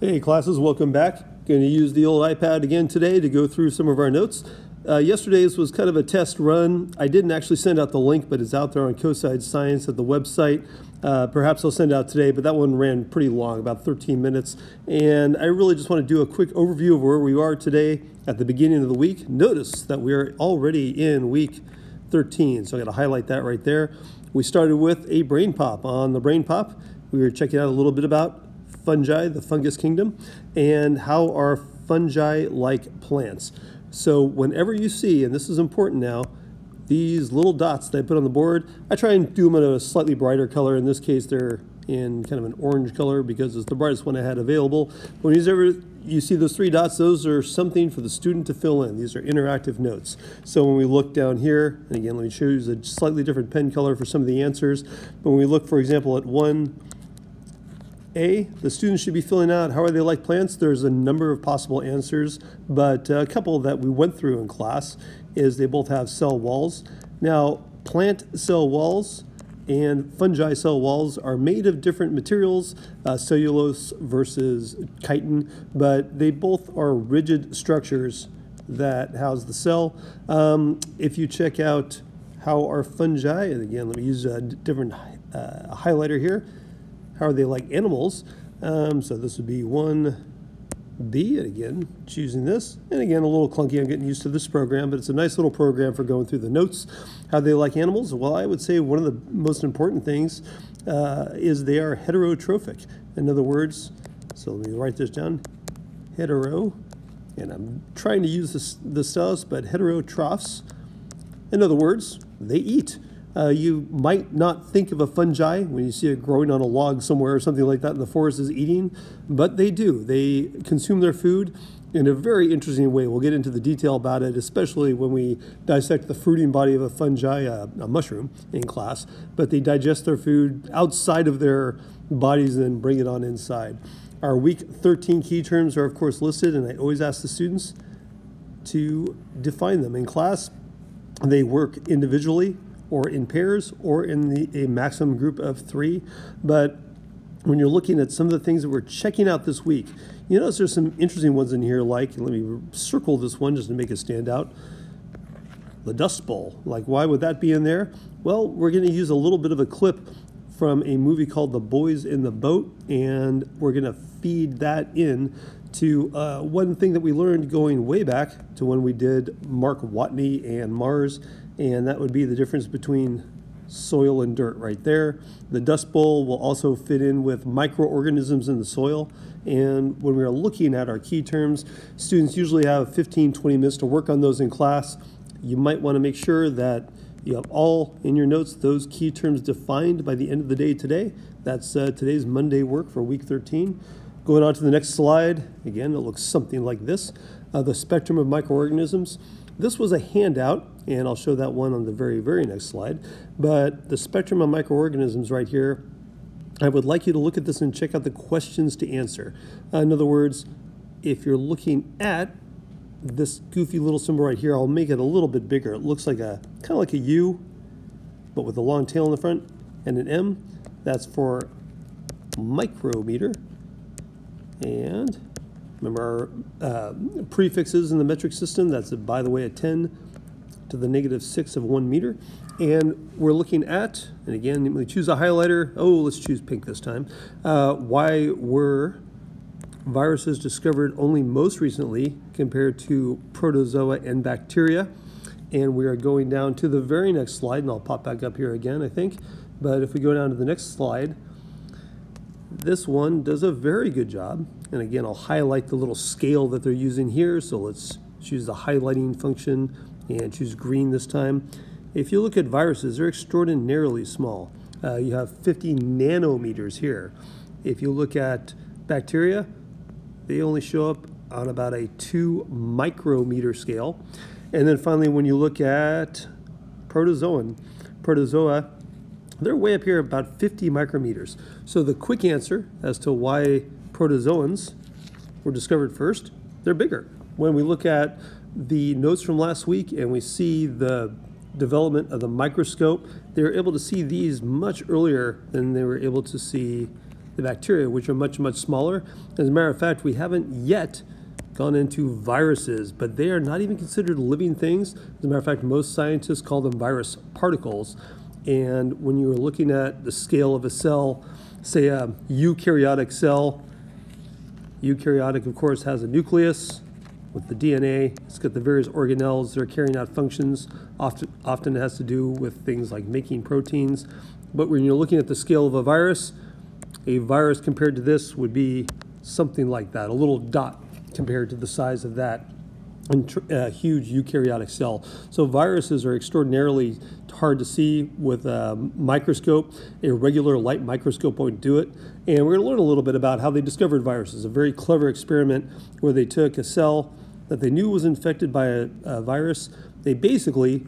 Hey classes, welcome back. Going to use the old iPad again today to go through some of our notes. Yesterday's was kind of a test run. I didn't actually send out the link, but it's out there on COSIDE Science at the website. Perhaps I'll send it out today, but that one ran pretty long, about 13 minutes. And I really just want to do a quick overview of where we are today at the beginning of the week. Notice that we are already in week 13, so I got to highlight that right there. We started with a brain pop. On the brain pop, we were checking out a little bit about fungi, the fungus kingdom, and how are fungi like plants. So whenever you see, and this is important now, these little dots that I put on the board, I try and do them in a slightly brighter color. In this case, they're in kind of an orange color because it's the brightest one I had available. But when you see those three dots, those are something for the student to fill in. These are interactive notes. So when we look down here, and again, let me choose a slightly different pen color for some of the answers. But when we look, for example, at 1A, the students should be filling out how are they like plants. There's a number of possible answers, but a couple that we went through in class is they both have cell walls. Now, plant cell walls and fungi cell walls are made of different materials, cellulose versus chitin, but they both are rigid structures that house the cell. If you check out how are fungi, and again, let me use a different highlighter here. How are they like animals? So this would be 1B, and again, choosing this. And again, a little clunky, I'm getting used to this program, but it's a nice little program for going through the notes. How they like animals? Well, I would say one of the most important things is they are heterotrophic. In other words, so let me write this down, hetero, and I'm trying to use the stylus, but heterotrophs. In other words, they eat. You might not think of a fungi when you see it growing on a log somewhere or something like that in the forest is eating, but they do. They consume their food in a very interesting way. We'll get into the detail about it, especially when we dissect the fruiting body of a fungi, a mushroom, in class. But they digest their food outside of their bodies and then bring it on inside. Our week 13 key terms are, of course, listed, and I always ask the students to define them. In class, they work individually, or in pairs, or in a maximum group of 3. But when you're looking at some of the things that we're checking out this week, you notice there's some interesting ones in here, like, let me circle this one just to make it stand out, the Dust Bowl. Like, why would that be in there? Well, we're going to use a little bit of a clip from a movie called The Boys in the Boat, and we're going to feed that in to one thing that we learned going way back to when we did Mark Watney and Mars, and that would be the difference between soil and dirt right there. The Dust Bowl will also fit in with microorganisms in the soil, and when we are looking at our key terms, students usually have 15-20 minutes to work on those in class. You might want to make sure that you have all in your notes those key terms defined by the end of the day today. That's today's Monday work for week 13. Going on to the next slide, again, it looks something like this, the spectrum of microorganisms. This was a handout, and I'll show that one on the very, very next slide. But the spectrum of microorganisms right here, I would like you to look at this and check out the questions to answer. In other words, if you're looking at this goofy little symbol right here, I'll make it a little bit bigger. It looks like kind of like a U, but with a long tail in the front, and an M. That's for micrometer. And remember our prefixes in the metric system, that's, by the way, a 10 to the -6 of 1 meter. And we're looking at, and again, we choose a highlighter. Oh, let's choose pink this time. Why were viruses discovered only most recently compared to protozoa and bacteria? And we are going down to the very next slide, and I'll pop back up here again, I think. But if we go down to the next slide, this one does a very good job. And again, I'll highlight the little scale that they're using here. So let's choose the highlighting function and choose green this time. If you look at viruses, they're extraordinarily small. You have 50 nanometers here. If you look at bacteria, they only show up on about a 2 micrometer scale. And then finally, when you look at protozoa, they're way up here about 50 micrometers. So the quick answer as to why protozoans were discovered first, they're bigger. When we look at the notes from last week and we see the development of the microscope, they were able to see these much earlier than they were able to see the bacteria, which are much, much smaller. As a matter of fact, we haven't yet gone into viruses, but they are not even considered living things. As a matter of fact, most scientists call them virus particles. And when you're looking at the scale of a cell, say a eukaryotic cell, eukaryotic, of course, has a nucleus with the DNA. It's got the various organelles that are carrying out functions. Often it has to do with things like making proteins. But when you're looking at the scale of a virus compared to this would be something like that, a little dot compared to the size of that huge eukaryotic cell. So viruses are extraordinarily hard to see with a microscope. A regular light microscope won't do it. And we're going to learn a little bit about how they discovered viruses. A very clever experiment where they took a cell that they knew was infected by a virus. They basically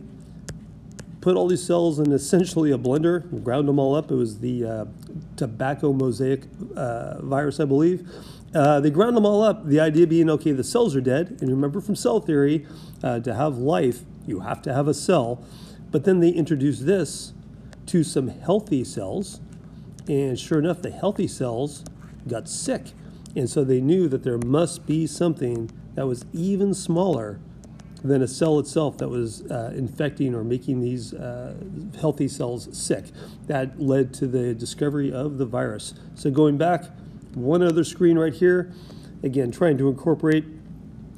put all these cells in essentially a blender, ground them all up. It was the tobacco mosaic virus, I believe. They ground them all up, the idea being, okay, the cells are dead. And remember from cell theory, to have life, you have to have a cell. But then they introduced this to some healthy cells. And sure enough, the healthy cells got sick. And so they knew that there must be something that was even smaller than a cell itself that was infecting or making these healthy cells sick. That led to the discovery of the virus. So going back, one other screen right here, again, trying to incorporate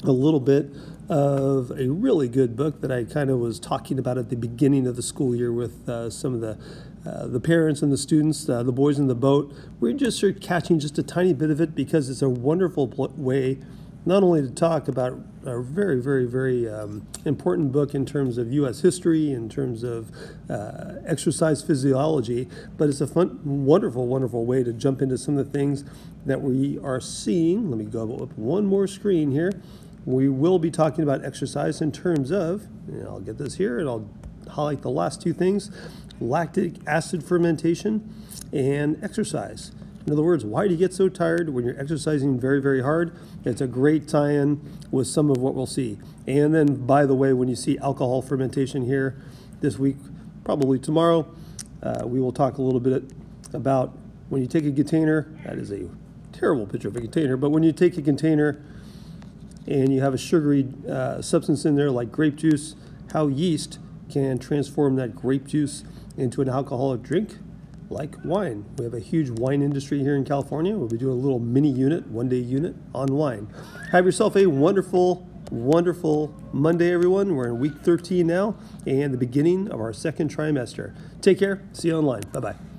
a little bit of a really good book that I kind of was talking about at the beginning of the school year with some of the parents and the students, the boys in the boat. We're just sort of catching just a tiny bit of it because it's a wonderful way not only to talk about a very, very, very important book in terms of U.S. history, in terms of exercise physiology, but it's a fun, wonderful, wonderful way to jump into some of the things that we are seeing. Let me go up one more screen here. We will be talking about exercise in terms of, and I'll get this here and I'll highlight the last two things, lactic acid fermentation and exercise. In other words, why do you get so tired when you're exercising very, very hard? It's a great tie-in with some of what we'll see. And then, by the way, when you see alcohol fermentation here this week, probably tomorrow, we will talk a little bit about when you take a container. That is a terrible picture of a container, but when you take a container and you have a sugary substance in there like grape juice, how yeast can transform that grape juice into an alcoholic drink like wine. We have a huge wine industry here in California. We'll be doing a little mini unit, one-day unit on wine. Have yourself a wonderful, wonderful Monday, everyone. We're in week 13 now and the beginning of our second trimester. Take care. See you online. Bye-bye.